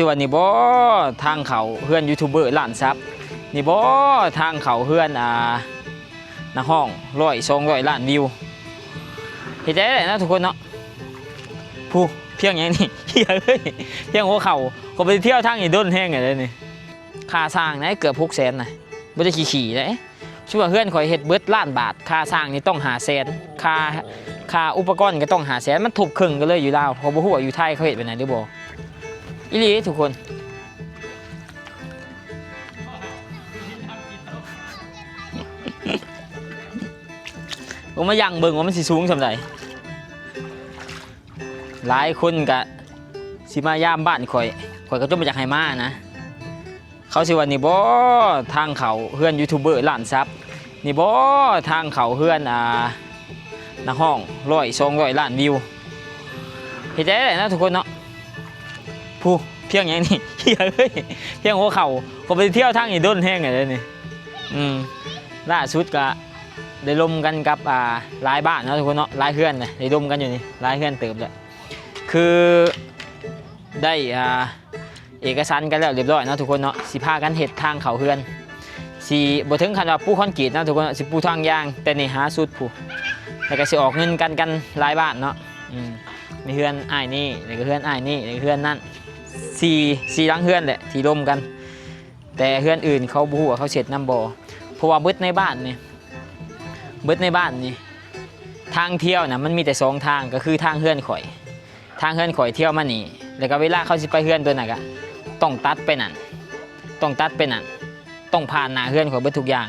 ที่วันนี้บ่ทางเขาเพื่อนยูทูบเบอร์ล้านซับนี่บ่ทางเขาเพื่อนหน้าห้อง100-200 ล้านวิวเห็นได้เลยนะทุกคนเนาะผู้เพียงอย่างนี้เฮียเฮ้ยเพียงหัวเข่าก็ไปเที่ยวทางอีด้นแห้งอย่างนี้นี่ค่าสร้างนะเกือบ600,000นะไม่ได้ขี่เลยช่วยเพื่อนคอยเฮ็ดเบิดล้านบาทค่าสร้างนี่ต้อง500,000ค่าอุปกรณ์ก็ต้อง500,000มันทุบครึ่งกันเลยอยู่ลาวเพราะบ่ฮู้ว่าอยู่ไทยเขาเฮ็ดไปไหนหรือบ่อีหลีทุกคนผมมายังเบิ่งว่ามันสิสูงสำใดหลายคนกะสิมายามบ้านข่อยก็จมมาจากไฮมานะเขาสิว่านี่บ่ทางเขาเพื่อนยูทูบเบอร์ล้านซับนี่บ่ทางเขาเพื่อนหน้าห้อง100-200 ล้านวิวเห็นได้เลยนะทุกคนเนาะผู้เพียงอย่างนี้เฮียเฮ้ยเพียงหัวเข่าก็ไปเที่ยวทางอีด้นแห้งอย่างนี้นี่ล่าสุดก็ได้ลมกันกับหลายบ้านนะทุกคนเนาะหลายเพื่อนเลยได้ลมกันอยู่นี่หลายเพื่อนเติบเลยคือได้เอกสารกันแล้วเรียบร้อยนะทุกคนเนาะสิพากันเห็ดทางเขาเพื่อนสิบ่ถึงขั้นว่าปูคอนกรีตนะทุกคนสิปูทางยางแต่นี่หาสุดผู้แล้วก็สิออกเงินกันหลายบ้านเนาะมีเพื่อนอ้ายนี่แล้วก็เพื่อนอ้ายนี่แล้วก็เพื่อนนั่นสี่หลังเพื่อนแหละที่ร่วมกันแต่เพื่อนอื่นเขาบู๊เขาเสร็จน้ำบ่อเพราะว่าเบิดในบ้านนี่ทางเที่ยวนะมันมีแต่2ทางก็คือทางเพื่อนข่อยเที่ยวมานี่แล้วก็เวลาเขาสิไปเพื่อนตัวไหนก็ต้องตัดไปนั่นต้องผ่านหน้าเพื่อนข่อยเบิดทุกอย่าง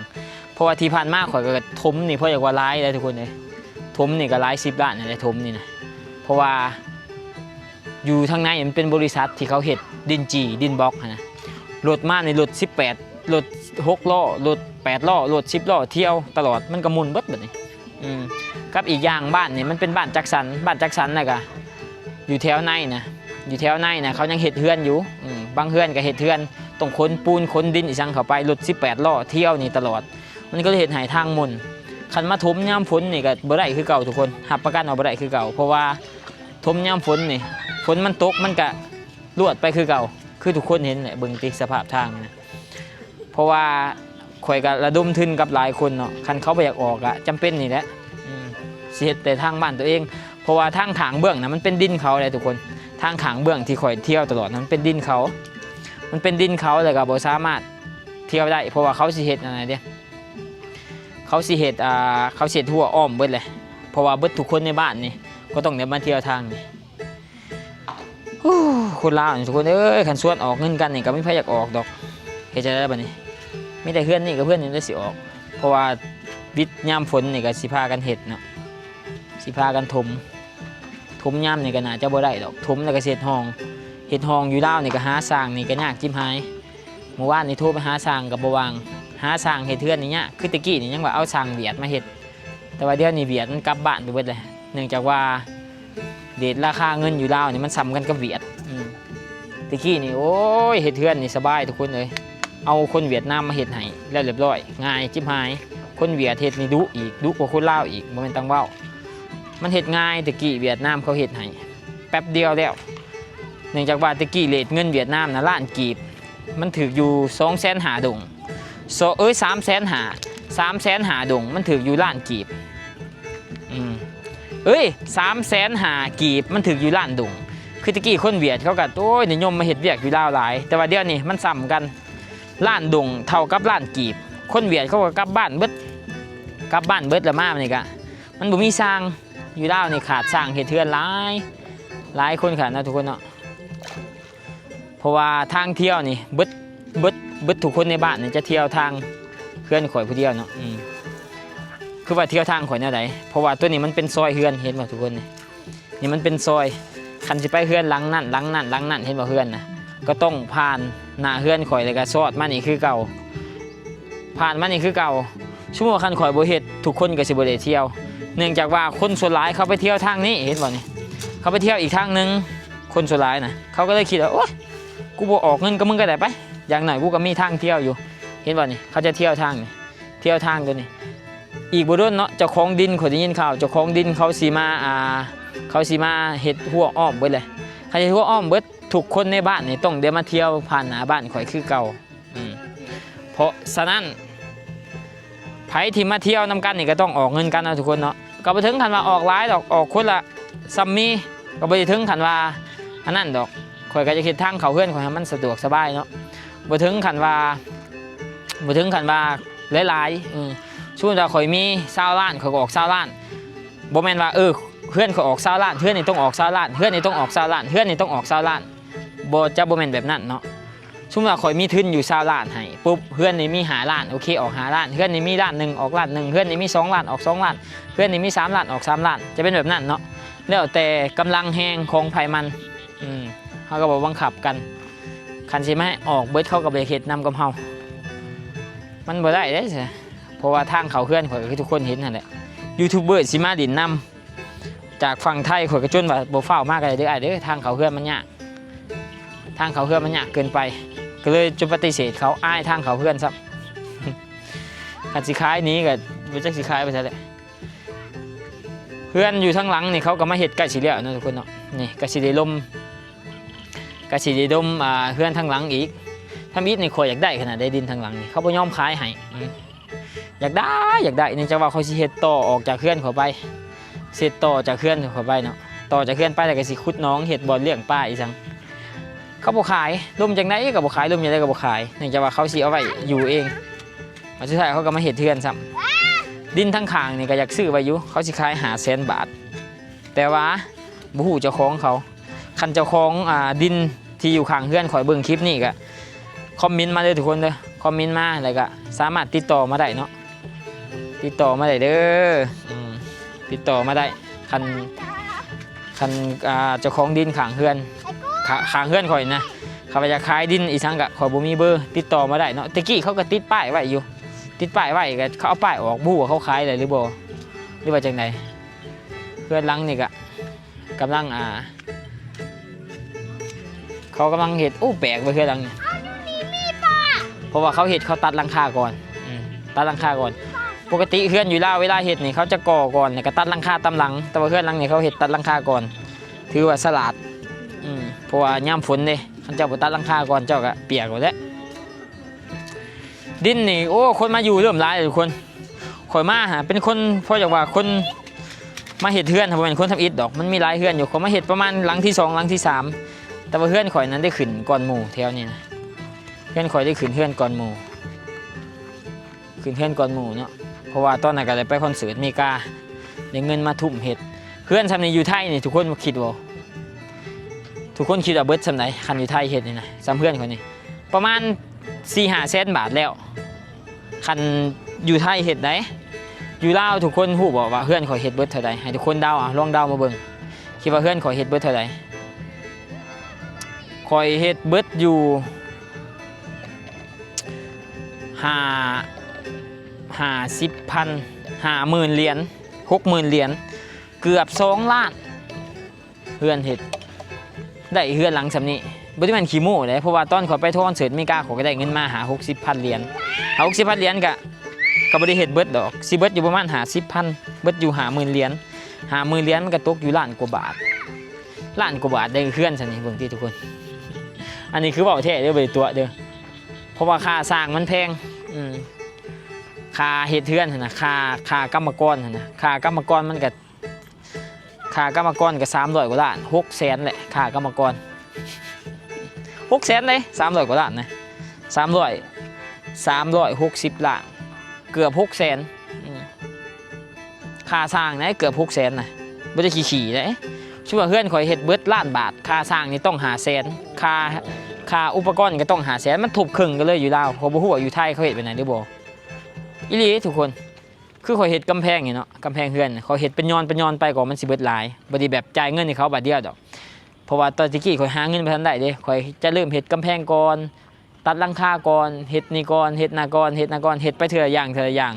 เพราะว่าที่ผ่านมาข่อยก็ถมนี่เพราะอยากว่าร้ายเลยทุกคนเลยถมนี่ก็10 ล้านเลยถมนี่นะเพราะว่าอยู่ทางในมันเป็นบริษัทที่เขาเห็ดดินบล็อกนะรถมาในรถ18รถ6 ล้อรถ8 ล้อรถ10 ล้อเที่ยวตลอดมันก็มุนเบิดแบบนี้กับอีกอย่างบ้านนี่มันเป็นบ้านจักสันนะกะอยู่แถวในนะเขายังเห็ดเฮือนอยู่บางเฮือนก็เห็ดเฮือนต้องขนปูนขนดินอีสังเข้าไปรถ18 ล้อเที่ยวนี่ตลอดมันก็เลยเห็ดหายทางมุนคันมาถมย่ำฝนนี่ก็บ่ได้คือเก่าทุกคนหับประกันเอาบ่ได้คือเก่าเพราะว่าถมย่ำฝนนี่ฝนมันตกมันก็ลวดไปคือเก่าคือทุกคนเห็นแหละเบิ่งติสภาพทางนะเพราะว่าข่อยก็ระดมทุนกับหลายคนเนาะคันเขาไปอยากออกอะจำเป็นนี่แหละสิเฮ็ดแต่ทางบ้านตัวเองเพราะว่าทางขางเบื้องนะมันเป็นดินเขาเลยทุกคนทางขางเบื้องที่ข่อยเที่ยวตลอดนั้นเป็นดินเขาเลยก็บ่สามารถเที่ยวได้เพราะว่าเขาสิเฮ็ดอะไรเด้เขาสิเฮ็ดทั่วอ้อมเบิดเลยเพราะว่าเบิดทุกคนในบ้านนี่ก็ต้องได้มาเที่ยวทางนี่คนลาวทุกคนขันส่วนออกเงินกันนี่ก็ไม่พยายามออกดอกเฮ็ดจะได้บัดนี้ไม่แต่เพื่อนนี่กับเพื่อนนี่ได้สิออกเพราะว่าวิทย์ยามฝนนี่ก็สิพากันเฮ็ดเนาะสิพากันถมยามนี่ก็น่าจะบ่ได้ดอกถมแล้วก็เฮ็ดห้องอยู่ลาวนี่ก็หาสร้างนี่ก็ยากจิ้มหายเมื่อวานนี่โทรไปหาสร้างกับบ่ว่างหาสร้างเฮ็ดเทือนนี่ยคือตะกี้นี่ยังว่าเอาสร้างเวียดมาเฮ็ดแต่ว่าเดี๋ยวนี้เวียดมันกลับบ้านไปเบิดเลยเนื่องจากว่าเดทราคาเงินอยู่ลาวนี่มันซ้ำกันกับเวียดตะกี้นี่โอ้ยเฮ็ดเทือนนี่สบายทุกคนเลยเอาคนเวียดนามมาเฮ็ดให้แล้วเรียบร้อยง่ายจิ้มหายคนเวียดเฮ็ดนี่ดุกว่าคนลาวอีกบ่แม่นตังเว้ามันเฮ็ดง่ายตะกี้เวียดนามเขาเฮ็ดให้แป๊บเดียวแล้วเนื่องจากว่าตะกี้เรทเงินเวียดนามนะล้านกีบมันถืออยู่200,000 ดง300,000 ดงมันถืออยู่ล้านกีบ300,000 กีบมันถืออยู่ล้านดงคือตะกี้คนเวียดเขาก็โอ้ยนิยมมาเฮ็ดเวียกอยู่ลาวหลายแต่ว่าเดี๋ยวนี้มันซ้ำกันล้านดงเท่ากับล้านกีบคนเวียดเขาก็กลับบ้านเบิดละมานี่ก็มันบ่มีสร้างอยู่ลาวนี่ขาดสร้างเฮ็ดเทือนหลายคนขาดนะทุกคนเนาะเพราะว่าทางเที่ยวนี่เบิดทุกคนในบ้านนี่จะเที่ยวทางเพื่อนข่อยผู้เดียวเนาะคือว่าเที่ยวทางข่อยแนวใดเพราะว่าตัวนี้มันเป็นซอยเฮือนเห็นบ่ทุกคนนี่มันเป็นซอยคันสิไปเฮือนหลังนั่นเห็นบ่เฮือนนะก็ต้องผ่านหน้าเฮือนข่อยแล้วก็ซอดมานี่คือเก่าผ่านมานี่คือเก่าชั่วโมงคันข่อยบ่เฮ็ดทุกคนก็สิบ่ได้เที่ยวเนื่องจากว่าคนส่วนหลายเขาไปเที่ยวทางนี้เห็นบ่นี่เขาไปเที่ยวอีกทางนึงคนส่วนหลายนะเขาก็เลยคิดว่าโอ๊ยกูบ่ออกเงินกับมึงก็ได้ไปอย่างหน่อยกูก็มีทางเที่ยวอยู่เห็นบ่นี่เขาจะเที่ยวทางนี่เที่ยวทางตัวนี้อีกบ่โดนเนาะเจ้าของดินข่อยได้ยินข่าวเจ้าของดินเขาสิมาเฮ็ดหัวอ้อมเบิดเลยเขาเฮ็ดหัวอ้อมเบิด ทุกคนในบ้านนี่ต้องเดินมาเที่ยวผ่านหน้าบ้านข่อยคือเก่าเพราะฉะนั้นไผที่มาเที่ยวนำกันนี่ก็ต้องออกเงินกันนะทุกคนเนาะก็บ่ถึงขันว่าออกหลายดอกออกคนละซัมมีก็บ่ได้ถึงขันว่าอันนั้นดอกข่อยก็จะคิดทางเขาเพื่อนข่อยให้มันสะดวกสบายเนาะบ่ถึงขันว่าหลายๆช่วงถ้าข่อยมี20 ล้านข่อยก็ออก20 ล้านบ่แม่นว่าเพื่อนข่อยออก20 ล้านเพื่อนนี่ต้องออก20 ล้านเพื่อนนี่ต้องออก20 ล้านเพื่อนนี่ต้องออก20 ล้านบ่แม่นแบบนั้นเนาะช่วงถ้าข่อยมีทุนอยู่20 ล้านให้ปุ๊บเพื่อนนี่มี5 ล้านโอเคออก5 ล้านเพื่อนนี่มีล้านหนึ่งออกล้านหนึ่งเพื่อนนี่มี2 ล้านออก2 ล้านเพื่อนนี่มี3 ล้านออก3 ล้านจะเป็นแบบนั้นเนาะแล้วแต่กำลังแฮงของไผมันเขาก็บอกบังคับกันคันสิมาให้ออกเบิดเข้ากับเฮ็ดนำกับเฮามันบ่ได้เด้อเพราะว่าทางเขาเพื่อนข่อยคือทุกคนเห็นนั่นแหละยูทูบเบอร์สิมาดินนำจากฝั่งไทยข่อยก็จนว่าบ่ฟ้าวมากเลยเด้อเด้อทางเขาเพื่อนมันยากทางเขาเพื่อนมันยากเกินไปก็เลยจะปฏิเสธเขาอ้ายทางเขาเพื่อนซับคันสิขายนี้ก็บ่จักสิขายไปซะแหละเพื่อนอยู่ทั้งหลังนี่เขาก็มาเฮ็ดใกล้สิแล้วเนาะทุกคนเนาะนี่ก็สิได้ลมเพื่อนทั้งหลังอีกถ้ามีดนี่ข่อยอยากได้ขนาดได้ดินทั้งหลังนี่เขาบ่ยอมขายให้อยากได้นี่จะว่าเขาสิเฮ็ดต่อออกจากเพื่อนเขาไปเสร็จต่อจากเพื่อนเขาไปเนาะต่อจากเพื่อนไปแล้วก็สิขุดน้องเฮ็ดบ่อเลี้ยงปลาอีสังเขาบ่ขายลมจังได๋ก็บ่ขายลมจังได๋ก็บ่ขายนี่จะว่าเขาสิเอาไว้อยู่เองสุดท้ายเขาก็มาเฮ็ดเทือนซ้ำดินทั้งข้างนี่ก็อยากซื้อไว้อยู่เขาสิขาย500,000 บาทแต่ว่าบ่ฮู้เจ้าของเขาคันเจ้าของดินที่อยู่ข้างเฮือนข่อยเบิ่งคลิปนี่ก็คอมเมนต์มาเลยทุกคนเด้อคอมเมนต์มาแล้วก็สามารถติดต่อมาได้เนาะติดต่อมาได้เด้อติดต่อมาได้คันเจ้าของดินข้างเฮือนข่อยนะเขาจะขายดินอีสังกะข่อยบ่มีเบอร์ติดต่อมาได้เนาะตะกี้เขาก็ติดป้ายไว้อยู่ติดป้ายไว้ก็เขาเอาป้ายออกบ่ฮู้ว่าเขาขายอะไรหรือบ่หรือว่าจังไดเฮือนหลังนี่ก็กำลังเขากำลังเห็ดแปลกไปเฮือนหลังนี่เพราะว่าเขาเห็ดเขาตัดหลังคาก่อนตัดหลังคาก่อนปกติเฮือนอยู่ลาวเวลาเห็ดนี่เขาจะก่อก่อนแล้วก็ตัดหลังคาตามหลังแต่ว่าเฮือนหลังนี่เขาเห็ดตัดหลังคาก่อนถือว่าสลัดเพราะว่ายามฝนเด้เขาเจ้าบ่ตัดหลังคาก่อนเจ้าก็เปียกหมดแล้วดินนี่คนมาอยู่เริ่มหลายทุกคนข่อยมาเป็นคนเพราะอย่างว่าคนมาเห็ดเฮือนบ่แม่นคนทำอิฐดอกมันมีหลายเฮือนอยู่เขามาเห็ดประมาณหลังที่2หลังที่3แต่ว่าเฮือนข่อยนั้นได้ขึ้นก่อนหมู่แถวนี้นะเฮือนข่อยได้ขึ้นเฮือนก่อนหมู่เนาะเพราะว่าตอนนั้นก็ได้ไปคอนเสิร์ตอเมริกาได้เงินมาทุ่มเห็ดเฮือนทำในอยู่ไทยนี่ทุกคนคิดว่าทุกคนคิดว่าเบิดสำไหนคันอยู่ไทยเห็ดนี่นะซ้ำเพื่อนคนนี้ประมาณ4-5 แสนบาทแล้วคันอยู่ไทยเห็ดไหนอยู่ลาวทุกคนฮู้บอกว่าเพื่อนข่อยเห็ดเบิดเท่าใดให้ทุกคนเดาลองเดามาเบิ่งคิดว่าเพื่อนข่อยเห็ดเบิดเท่าใดข่อยเห็ดเบิดอยู่50,000 เหรียญ60,000 เหรียญเกือบ2 ล้านเพื่อนเห็ดได้เฮือนหลังสำนี้บ่ได้แม่นขี้โม้เลยเพราะว่าตอนข่อยไปทัวร์คอนเสิร์ตอเมริกาข่อยก็ได้เงินมา60,000 เหรียญ60,000 เหรียญก็บ่ได้เฮ็ดเบิดดอกสิเบิดอยู่ประมาณ50,000เบิดอยู่50,000 เหรียญ50,000 เหรียญมันก็ตกอยู่ล้านกว่าบาทได้เฮือนซั่นนี่เบิ่งติทุกคนอันนี้คือเว้าแท้เด้อบ่ได้ตัวเด้อเพราะว่าค่าสร้างมันแพงค่าเฮ็ดเฮือนหั่นน่ะค่ากรรมกรหั่นน่ะค่ากรรมกรมันก็300 กว่าล้าน600,000แหละค่ากรรมกร600,000เลย300 กว่าล้านนะ360 ล้านเกือบ600,000ค่าสร้างนะเกือบ600,000นะบ่ได้ขี่ๆเลยชื่อว่าเฮือนข่อยเฮ็ดเบิดล้านบาทค่าสร้างนี่ต้อง500,000ค่าอุปกรณ์ก็ต้อง500,000มันทุบครึ่งกันเลยอยู่ลาวเพราะบ่ฮู้ว่าอยู่ไทยเขาเฮ็ดไปไหนหรือบ่อีหลีทุกคนคือข่อยเฮ็ดกำแพงนี่เนาะกำแพงเฮือนเขาเฮ็ดเป็นย้อนไปก่อนมันสิเบิดหลายบ่ได้แบบจ่ายเงินให้เขาบาทเดียวดอกเพราะว่าตอนตะกี้ข่อยหาเงินบ่ทันได้เด้ข่อยจะเริ่มเฮ็ดกำแพงก่อนตัดหลังคาก่อนเฮ็ดนี่ก่อนเฮ็ดนาก่อนเฮ็ดไปเทื่ออย่าง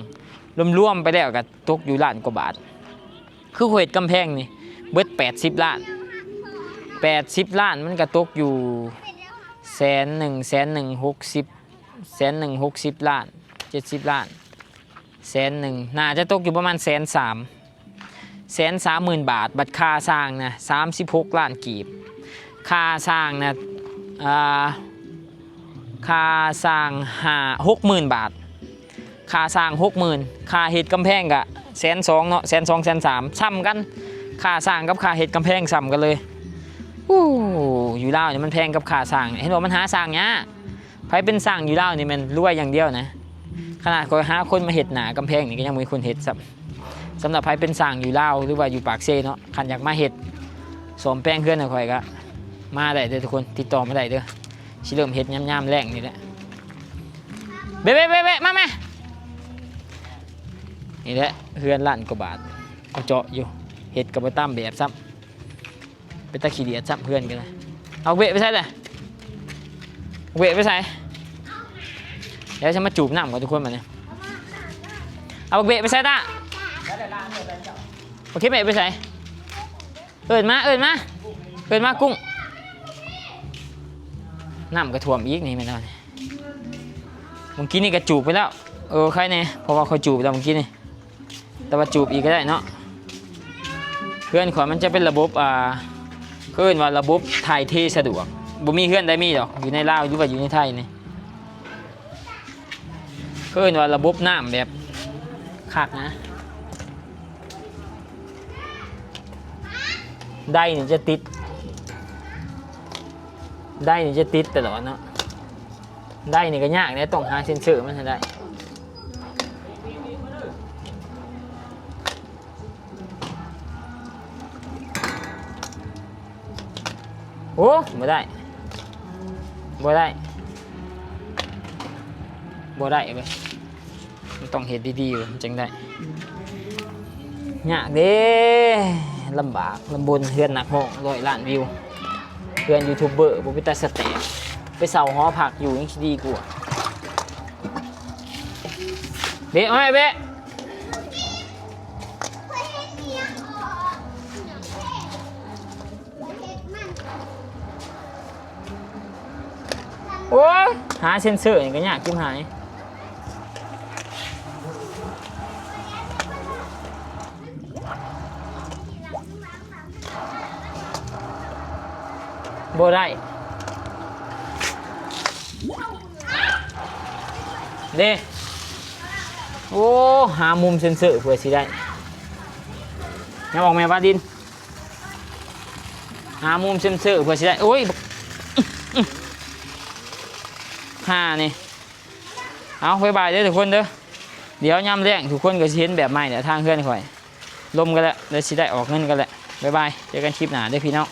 รวมๆไปแล้วก็ตกอยู่ล้านกว่าบาทคือข่อยเฮ็ดกำแพงนี่เบิด80 ล้านมันก็ตกอยู่160 ล้าน70 ล้าน100,000น่าจะตกอยู่ประมาณ130,000 บาทบัตรค่าสร้างนะ36 ล้านกีบ ค่าสร้างนะค่าสร้าง60,000 บาทค่าสร้าง60,000ค่าเฮ็ดกำแพงกะ120,000เนาะ120,000 130,000ซ้ำกันค่าสร้างกับค่าเฮ็ดกำแพงซ้ำกันเลยอยู่ลาวนี่มันแพงกับค่าสร้างเห็นว่ามันหาสร้างยากไผเป็นสร้างอยู่ลาวนี่มันรวยอย่างเดียวนะขนาดคอยหาคนมาเฮ็ดหน้ากำแพงนี่ก็ยังมีคนเฮ็ดสำหรับไผเป็นสร้างอยู่ลาวหรือว่าอยู่ปากเซเนาะคันอยากมาเฮ็ดสมแป้งเพื่อนข่อยก็มาได้เด้อทุกคนติดต่อมาได้เด้อสิเริ่มเฮ็ดย่ำๆแรงนี่แหละเบ๊ะมานี่แหละเฮือนล้านกว่าบาทเอาเจาะอยู่เฮ็ดกับบ่ตามแบบซ้ำเป็นตะขี้เดียดซ้ำเพื่อนกันเลยเอาเบ๊ะไปใส่เลยเบ๊ะไปใส่เดี๋ยวฉันมาจูบน้ำกับทุกคนมาเนี่ยเอาเบ๊ะไปใส่ตาโอเคเบ๊ะไปใส่เอิญมากุ้งน้ำกระถ่วมอีกนี่ไม่ได้เมื่อกี้นี่กระจูบไปแล้วใครเนี่ยเพราะว่าเขาจูบแล้วเมื่อกี้นี่แต่ว่าจูบอีกก็ได้เนาะเพื่อนขวามันจะเป็นระบบเพื่อนว่าระบบถ่ายเทสะดวกบ่มีเพื่อนได้มีหรอกอยู่ในลาวอยู่ว่าอยู่ในไทยนี่เพื่อนว่าระบบน้ำแบบคักนะได้นี่จะติดตลอดเนาะได้นี่ก็ยากเนี่ยต้องหาเซ็นเซอร์มันให้ได้โอ้บ่ได้ไปมันต้องเห็นดีๆมันจึงได้ยากเด้ลำบากลำบนเฮือนหนักห้อง100 ล้านวิวเฮือนยูทูบเบอร์บ่มีแต่สแต็กไปเสาหอผักอยู่ยังดีกว่าเบะเอาไหมเบะโอ้ยหาเซ็นเซอร์อย่างก็ยากจิ้มหายบ่ได้เด้โอ้หามุมเซ็นเซอร์เพื่อสิได้อย่าบอกแม่ว่าดินหามุมเซ็นเซอร์เพื่อสิได้โอ้ยนี่เอาบ๊ายบายเด้อทุกคนเด้อเดี๋ยวย่ำแรงทุกคนก็สิเห็นแบบใหม่เนี่ยทางเพื่อนข่อยลมกันแล้วเดี๋ยวสิได้ออกเงินกันแหละบ๊ายบายเจอกันคลิปหน้าเด้อพี่น้อง